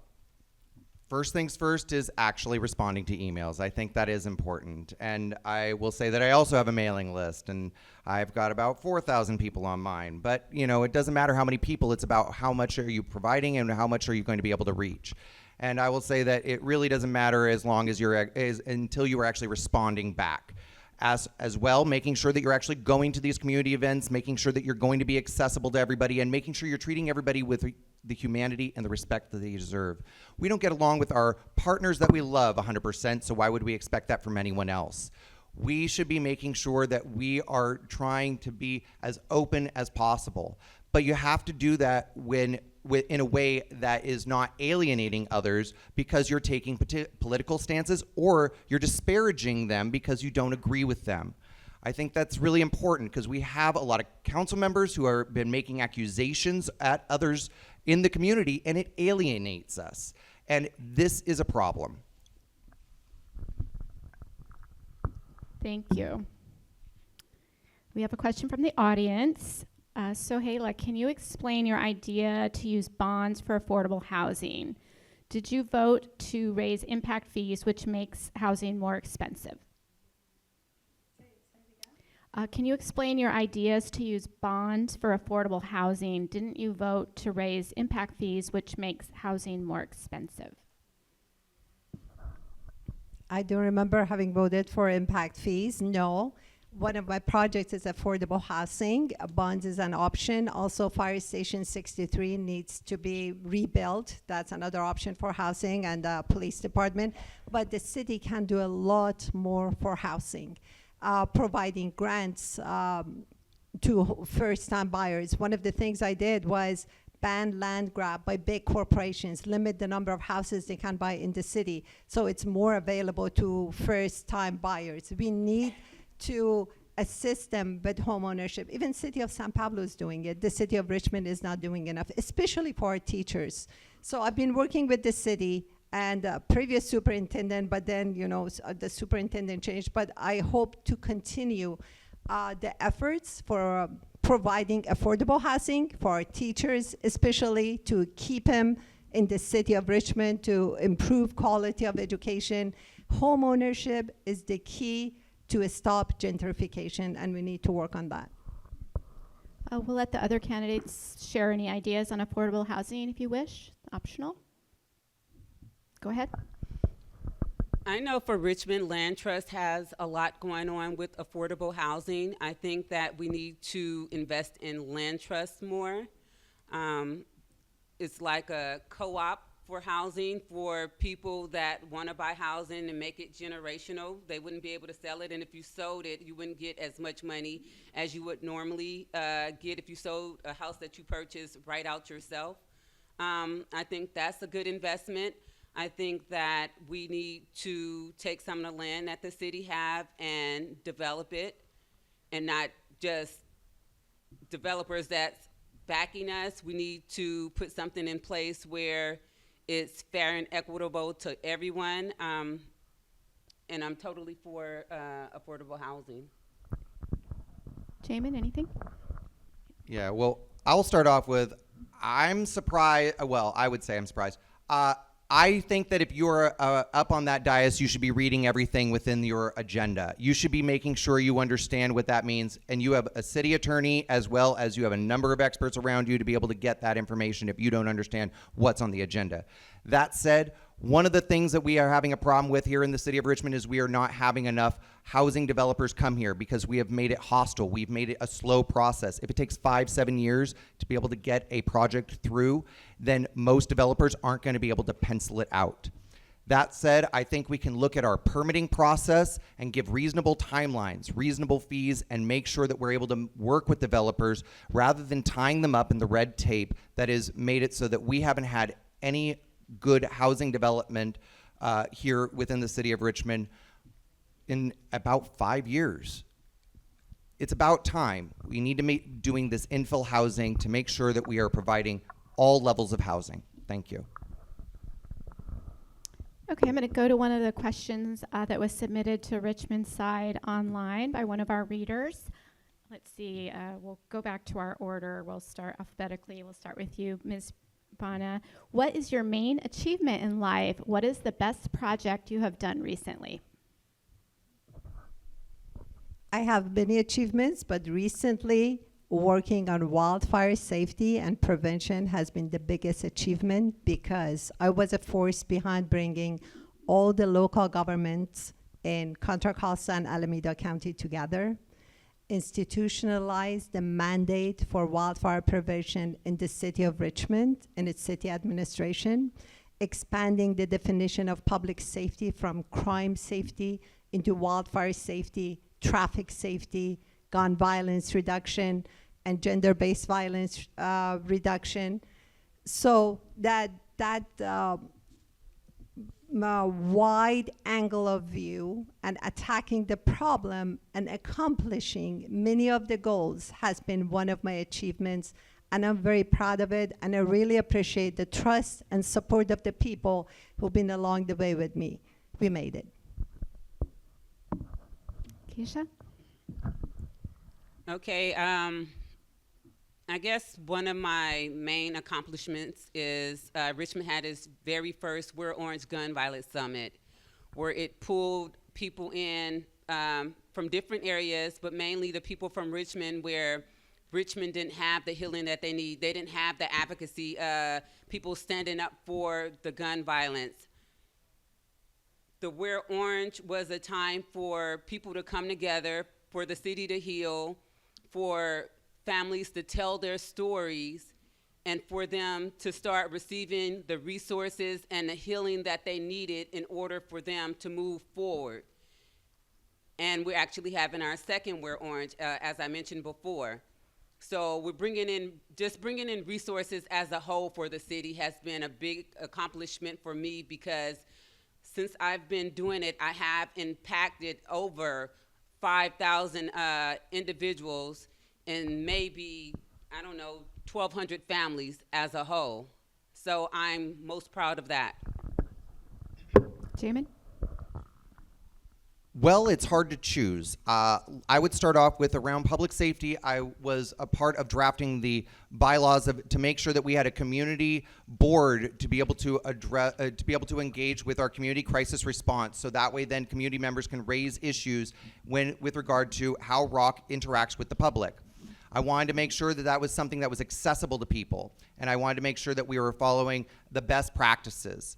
S5: first things first is actually responding to emails. I think that is important. And I will say that I also have a mailing list, and I've got about 4,000 people on mine. But, you know, it doesn't matter how many people, it's about how much are you providing and how much are you going to be able to reach. And I will say that it really doesn't matter as long as until you are actually responding back. As well, making sure that you're actually going to these community events, making sure that you're going to be accessible to everybody, and making sure you're treating everybody with the humanity and the respect that they deserve. We don't get along with our partners that we love 100%, so why would we expect that from anyone else? We should be making sure that we are trying to be as open as possible. But you have to do that in a way that is not alienating others because you're taking political stances or you're disparaging them because you don't agree with them. I think that's really important because we have a lot of council members who have been making accusations at others in the community, and it alienates us. And this is a problem.
S2: Thank you. We have a question from the audience. Sohaila, can you explain your idea to use bonds for affordable housing? Did you vote to raise impact fees, which makes housing more expensive? Can you explain your ideas to use bonds for affordable housing? Didn't you vote to raise impact fees, which makes housing more expensive?
S3: I don't remember having voted for impact fees, no. One of my projects is affordable housing. Bonds is an option. Also, Fire Station 63 needs to be rebuilt. That's another option for housing, and the police department. But the city can do a lot more for housing, providing grants to first-time buyers. One of the things I did was ban land grab by big corporations, limit the number of houses they can buy in the city, so it's more available to first-time buyers. We need to assist them with home ownership. Even city of San Pablo is doing it. The city of Richmond is not doing enough, especially for our teachers. So I've been working with the city and previous superintendent, but then, you know, the superintendent changed. But I hope to continue the efforts for providing affordable housing for our teachers, especially to keep them in the city of Richmond, to improve quality of education. Home ownership is the key to stop gentrification, and we need to work on that.
S2: We'll let the other candidates share any ideas on affordable housing if you wish. Optional. Go ahead.
S4: I know for Richmond, Land Trust has a lot going on with affordable housing. I think that we need to invest in land trusts more. It's like a co-op for housing for people that want to buy housing and make it generational. They wouldn't be able to sell it, and if you sold it, you wouldn't get as much money as you would normally get if you sold a house that you purchased right out yourself. I think that's a good investment. I think that we need to take some of the land that the city have and develop it, and not just developers that's backing us. We need to put something in place where it's fair and equitable to everyone, and I'm totally for affordable housing.
S2: Jamin, anything?
S5: Yeah, well, I'll start off with, I'm surprised, well, I would say I'm surprised. I think that if you're up on that dais, you should be reading everything within your agenda. You should be making sure you understand what that means, and you have a city attorney as well as you have a number of experts around you to be able to get that information if you don't understand what's on the agenda. That said, one of the things that we are having a problem with here in the city of Richmond is we are not having enough housing developers come here because we have made it hostile. We've made it a slow process. If it takes 5-7 years to be able to get a project through, then most developers aren't going to be able to pencil it out. That said, I think we can look at our permitting process and give reasonable timelines, reasonable fees, and make sure that we're able to work with developers rather than tying them up in the red tape that has made it so that we haven't had any good housing development here within the city of Richmond in about 5 years. It's about time. We need to make doing this infill housing to make sure that we are providing all levels of housing. Thank you.
S2: Okay, I'm going to go to one of the questions that was submitted to Richmondside online by one of our readers. Let's see, we'll go back to our order. We'll start alphabetically. We'll start with you, Ms. Bana. What is your main achievement in life? What is the best project you have done recently?
S3: I have many achievements, but recently working on wildfire safety and prevention has been the biggest achievement because I was a force behind bringing all the local governments in Contra Costa and Alameda County together, institutionalize the mandate for wildfire prevention in the city of Richmond and its city administration, expanding the definition of public safety from crime safety into wildfire safety, traffic safety, gun violence reduction, and gender-based violence reduction. So that wide angle of view and attacking the problem and accomplishing many of the goals has been one of my achievements, and I'm very proud of it, and I really appreciate the trust and support of the people who've been along the way with me. We made it.
S2: Keisha?
S4: Okay, I guess one of my main accomplishments is Richmond had its very first We're Orange Gun Violence Summit, where it pulled people in from different areas, but mainly the people from Richmond, where Richmond didn't have the healing that they need. They didn't have the advocacy, people standing up for the gun violence. The Wear Orange was a time for people to come together, for the city to heal, for families to tell their stories, and for them to start receiving the resources and the healing that they needed in order for them to move forward. And we're actually having our second Wear Orange, as I mentioned before. So we're bringing in resources as a whole for the city has been a big accomplishment for me, because since I've been doing it, I have impacted over 5,000 individuals and maybe, 1,200 families as a whole. So I'm most proud of that.
S2: Jamin?
S5: Well, it's hard to choose. I would start off with around public safety. I was a part of drafting the bylaws to make sure that we had a community board to be able to address, to be able to engage with our community crisis response. So that way, then community members can raise issues with regard to how ROC interacts with the public. I wanted to make sure that that was something that was accessible to people, and I wanted to make sure that we were following the best practices.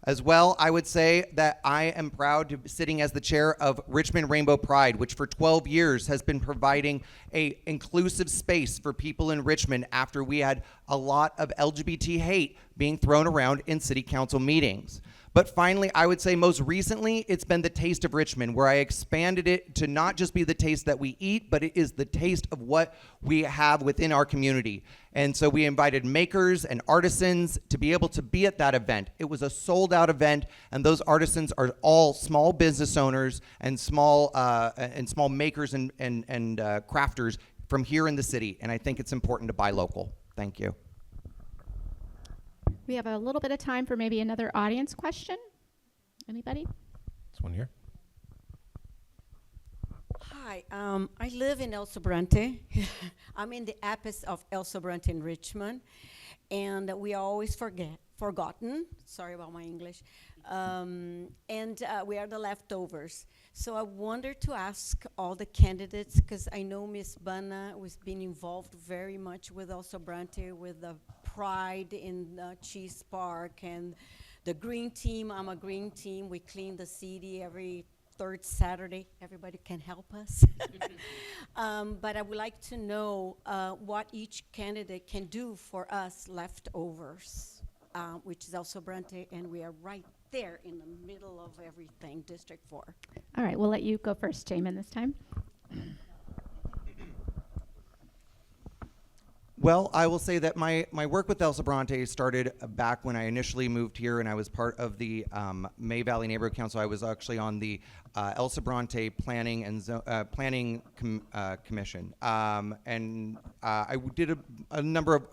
S5: As well, I would say that I am proud to be sitting as the chair of Richmond Rainbow Pride, which for 12 years has been providing an inclusive space for people in Richmond after we had a lot of LGBT hate being thrown around in city council meetings. But finally, I would say most recently, it's been the Taste of Richmond, where I expanded it to not just be the taste that we eat, but it is the taste of what we have within our community. And so we invited makers and artisans to be able to be at that event. It was a sold-out event, and those artisans are all small business owners and small makers and crafters from here in the city. And I think it's important to buy local. Thank you.
S2: We have a little bit of time for maybe another audience question. Anybody?
S6: This one here.
S10: Hi, I live in El Sobrante. I'm in the apex of El Sobrante in Richmond, and we are always forgotten. Sorry about my English. And we are the leftovers. So I wanted to ask all the candidates, because I know Ms. Bana was being involved very much with El Sobrante, with the pride in Cheese Park and the green team. I'm a green team. We clean the city every third Saturday. Everybody can help us. But I would like to know what each candidate can do for us leftovers. which is El Sobrante, and we are right there in the middle of everything, District 4.
S2: All right, we'll let you go first, Jamin, this time.
S5: Well, I will say that my work with El Sobrante started back when I initially moved here, and I was part of the May Valley Neighborhood Council. I was actually on the El Sobrante Planning and Commission, and I did a number of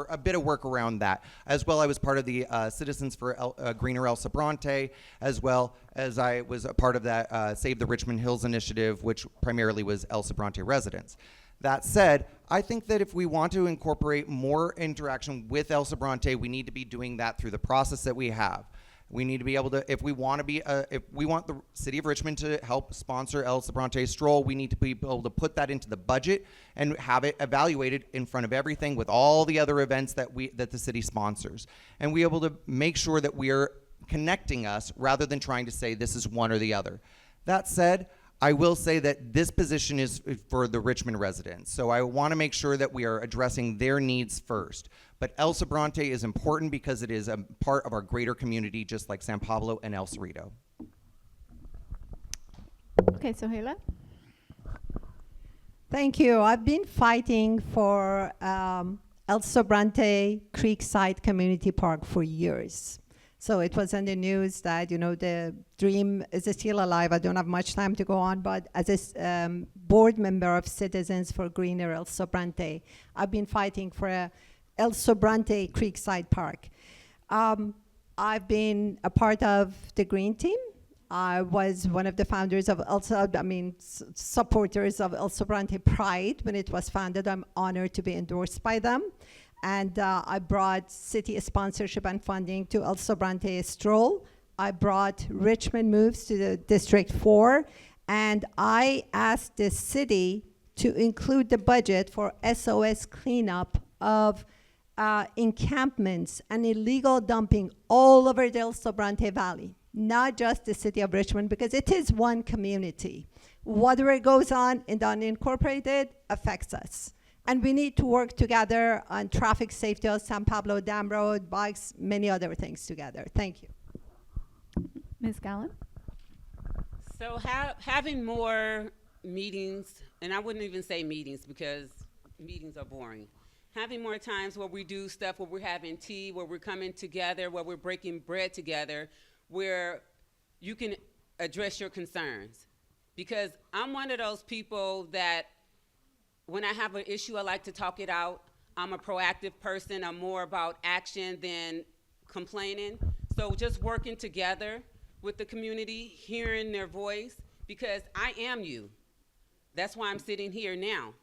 S5: a bit of work around that. As well, I was part of the Citizens for Greener El Sobrante, as well as I was a part of that Save the Richmond Hills initiative, which primarily was El Sobrante residents. That said, I think that if we want to incorporate more interaction with El Sobrante, we need to be doing that through the process that we have. We need to be able to, if we want the city of Richmond to help sponsor El Sobrante Stroll, we need to be able to put that into the budget and have it evaluated in front of everything with all the other events that the city sponsors. And we able to make sure that we are connecting us rather than trying to say this is one or the other. That said, I will say that this position is for the Richmond residents, so I want to make sure that we are addressing their needs first. But El Sobrante is important because it is a part of our greater community, just like San Pablo and El Cerrito.
S2: Okay, Sohaila.
S3: Thank you. I've been fighting for El Sobrante Creekside Community Park for years. So it was in the news that, the dream is still alive. I don't have much time to go on, but as a board member of Citizens for Greener El Sobrante, I've been fighting for a El Sobrante Creekside Park. I've been a part of the Green Team. I was one of the founders of supporters of El Sobrante Pride when it was founded. I'm honored to be endorsed by them. And I brought city sponsorship and funding to El Sobrante Stroll. I brought Richmond Moves to the District 4. And I asked the city to include the budget for SOS cleanup of encampments and illegal dumping all over the El Sobrante Valley, not just the city of Richmond, because it is one community. Whatever goes on in the unincorporated affects us. And we need to work together on traffic safety on San Pablo Dam Road, bikes, many other things together. Thank you.
S2: Ms. Gallen?
S4: So having more meetings, and I wouldn't even say meetings because meetings are boring. Having more times where we do stuff, where we're having tea, where we're coming together, where we're breaking bread together, where you can address your concerns. Because I'm one of those people that when I have an issue, I like to talk it out. I'm a proactive person. I'm more about action than complaining. So just working together with the community, hearing their voice, because I am you. That's why I'm sitting here now.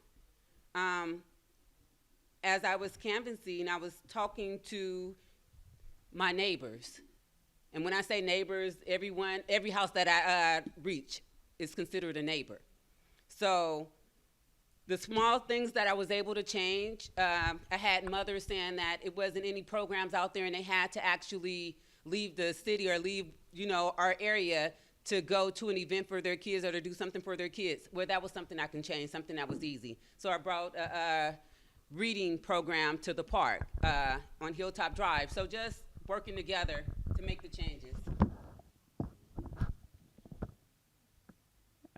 S4: As I was canvassing, I was talking to my neighbors. And when I say neighbors, every house that I reach is considered a neighbor. So the small things that I was able to change, I had mothers saying that it wasn't any programs out there and they had to actually leave the city or leave, our area to go to an event for their kids or to do something for their kids. Well, that was something I can change, something that was easy. So I brought a reading program to the park on Hilltop Drive. So just working together to make the changes.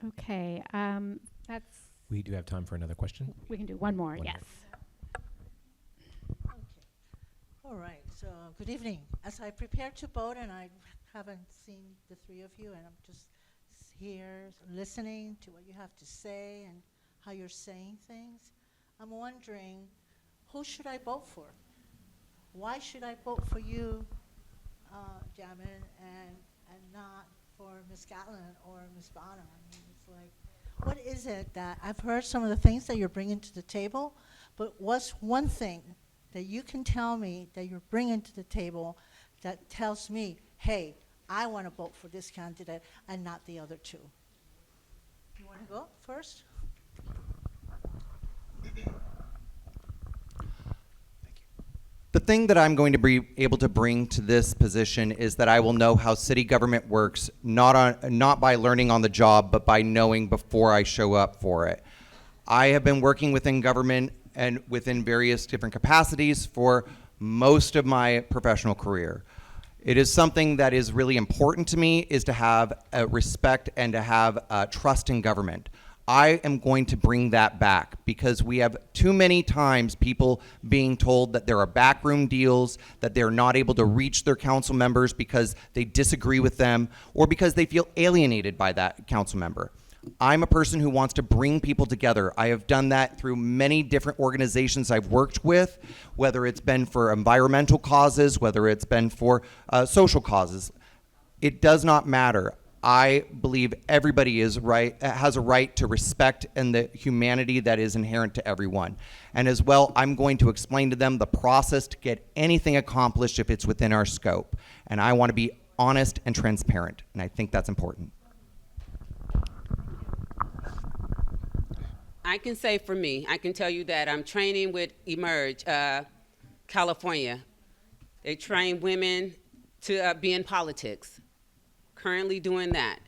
S2: Okay, that's.
S6: We do have time for another question.
S2: We can do one more,
S6: One
S2: yes.
S11: Okay. All right. So good evening. As I prepare to vote, and I haven't seen the three of you, and I'm just here listening to what you have to say and how you're saying things, I'm wondering, who should I vote for? Why should I vote for you, Jamin, and not for Ms. Gatlin or Ms. Bonner? I mean, it's like, what is it that I've heard some of the things that you're bringing to the table, but what's one thing that you can tell me that you're bringing to the table that tells me, hey, I want to vote for this candidate and not the other two? You want to go first?
S5: The thing that I'm going to be able to bring to this position is that I will know how city government works, not by learning on the job, but by knowing before I show up for it. I have been working within government and within various different capacities for most of my professional career. It is something that is really important to me, is to have respect and to have trust in government. I am going to bring that back because we have too many times people being told that there are backroom deals, that they're not able to reach their council members because they disagree with them or because they feel alienated by that council member. I'm a person who wants to bring people together. I have done that through many different organizations I've worked with, whether it's been for environmental causes, whether it's been for social causes. It does not matter. I believe everybody has a right to respect and the humanity that is inherent to everyone. And as well, I'm going to explain to them the process to get anything accomplished if it's within our scope. And I want to be honest and transparent, and I think that's important.
S4: I can say for me, I can tell you that I'm training with Emerge, California. They train women to be in politics. Currently doing that.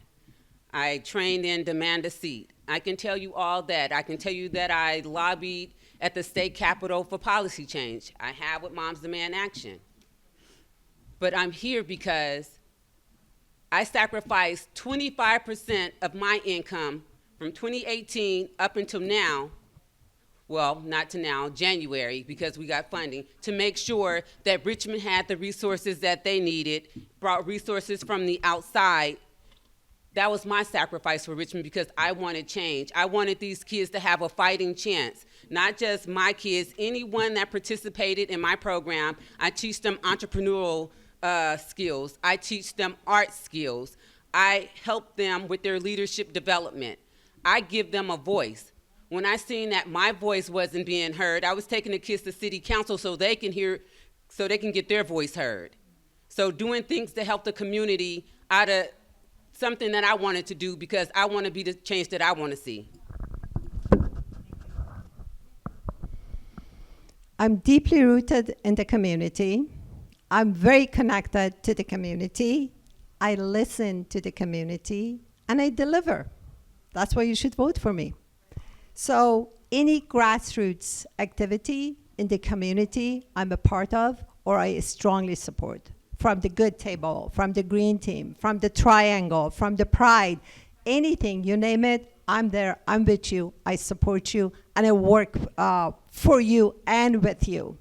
S4: I trained in Demand a Seat. I can tell you all that. I can tell you that I lobbied at the state capitol for policy change. I have with Moms Demand Action. But I'm here because I sacrificed 25% of my income from 2018 up until now, well, not to now, January, because we got funding, to make sure that Richmond had the resources that they needed, brought resources from the outside. That was my sacrifice for Richmond because I wanted change. I wanted these kids to have a fighting chance. Not just my kids, anyone that participated in my program, I teach them entrepreneurial skills. I teach them art skills. I help them with their leadership development. I give them a voice. When I seen that my voice wasn't being heard, I was taking the kids to city council so they can get their voice heard. So doing things to help the community out of something that I wanted to do because I want to be the change that I want to see.
S3: I'm deeply rooted in the community. I'm very connected to the community. I listen to the community and I deliver. That's why you should vote for me. So any grassroots activity in the community I'm a part of or I strongly support, from the Good Table, from the Green Team, from the Triangle, from the Pride, anything, you name it, I'm there, I'm with you, I support you, and I work for you and with you.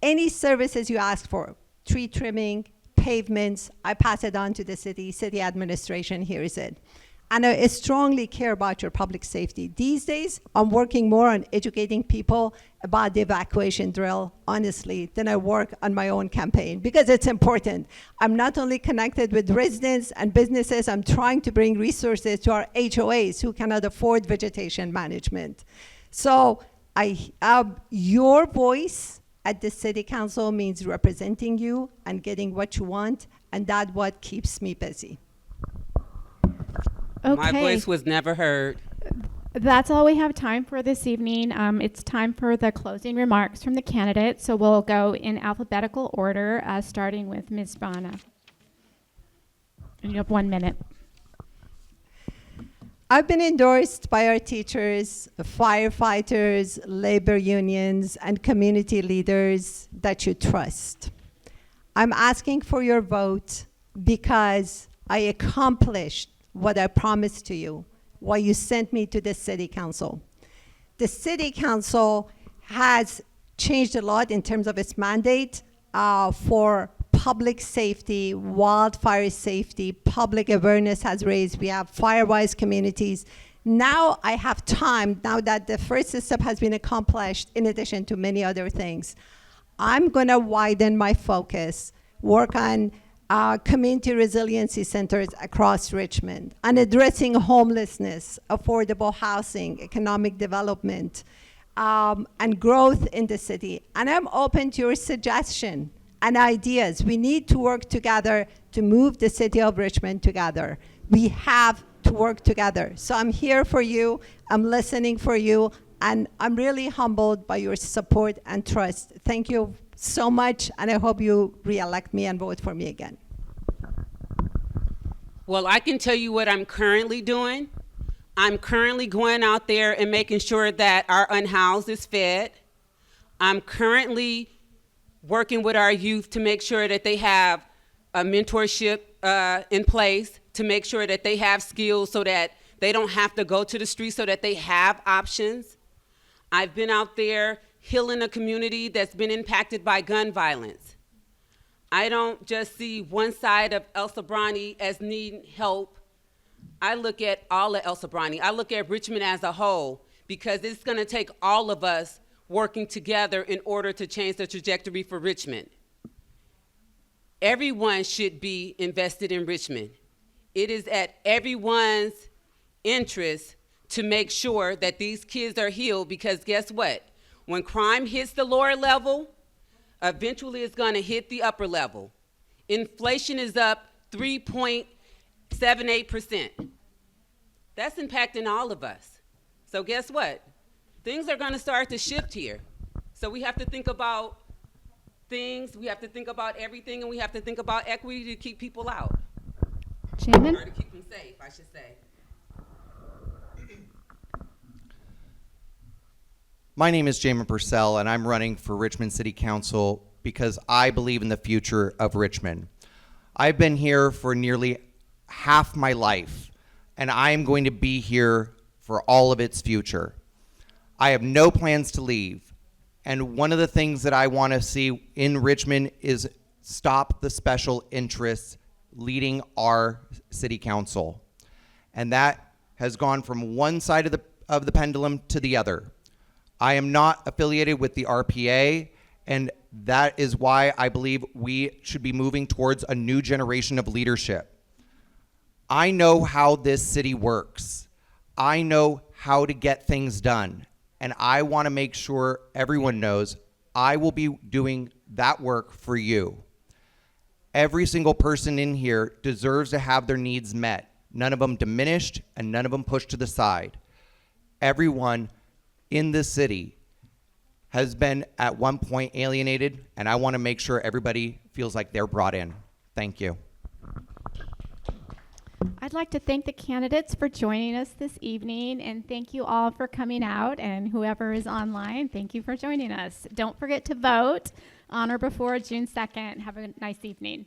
S3: Any services you ask for, tree trimming, pavements, I pass it on to the city administration hears it. And I strongly care about your public safety. These days, I'm working more on educating people about the evacuation drill, honestly, than I work on my own campaign, because it's important. I'm not only connected with residents and businesses, I'm trying to bring resources to our HOAs who cannot afford vegetation management. So your voice at the city council means representing you and getting what you want, and that's what keeps me busy.
S2: Okay.
S4: My voice was never heard.
S2: That's all we have time for this evening. It's time for the closing remarks from the candidates. So we'll go in alphabetical order, starting with Ms. Bana. And you have 1 minute.
S3: I've been endorsed by our teachers, firefighters, labor unions, and community leaders that you trust. I'm asking for your vote because I accomplished what I promised to you, why you sent me to the city council. The city council has changed a lot in terms of its mandate for public safety, wildfire safety, public awareness has raised. We have fire-wise communities. Now I have time, now that the first step has been accomplished, in addition to many other things, I'm gonna widen my focus, work on community resiliency centers across Richmond, on addressing homelessness, affordable housing, economic development, and growth in the city. And I'm open to your suggestion and ideas. We need to work together to move the city of Richmond together. We have to work together. So I'm here for you, I'm listening for you, and I'm really humbled by your support and trust. Thank you so much, and I hope you re-elect me and vote for me again.
S4: Well, I can tell you what I'm currently doing. I'm currently going out there and making sure that our unhoused is fed. I'm currently working with our youth to make sure that they have a mentorship in place, to make sure that they have skills so that they don't have to go to the street, so that they have options. I've been out there healing a community that's been impacted by gun violence. I don't just see one side of El Sobrante as needing help. I look at all of El Sobrante. I look at Richmond as a whole, because it's gonna take all of us working together in order to change the trajectory for Richmond. Everyone should be invested in Richmond. It is at everyone's interest to make sure that these kids are healed, because guess what? When crime hits the lower level, eventually it's gonna hit the upper level. Inflation is up 3.78%. That's impacting all of us. So guess what? Things are gonna start to shift here. So we have to think about things, we have to think about everything, and we have to think about equity to keep people out.
S2: Chairman?
S4: Or to keep them safe, I should say.
S5: My name is Jamin Purcell, and I'm running for Richmond City Council because I believe in the future of Richmond. I've been here for nearly half my life, and I am going to be here for all of its future. I have no plans to leave, and one of the things that I want to see in Richmond is stop the special interests leading our city council. And that has gone from one side of the pendulum to the other. I am not affiliated with the RPA, and that is why I believe we should be moving towards a new generation of leadership. I know how this city works. I know how to get things done, and I want to make sure everyone knows I will be doing that work for you. Every single person in here deserves to have their needs met, none of them diminished and none of them pushed to the side. Everyone in this city has been at one point alienated, and I want to make sure everybody feels like they're brought in. Thank you.
S2: I'd like to thank the candidates for joining us this evening, and thank you all for coming out, and whoever is online, thank you for joining us. Don't forget to vote on or before June 2nd. Have a nice evening.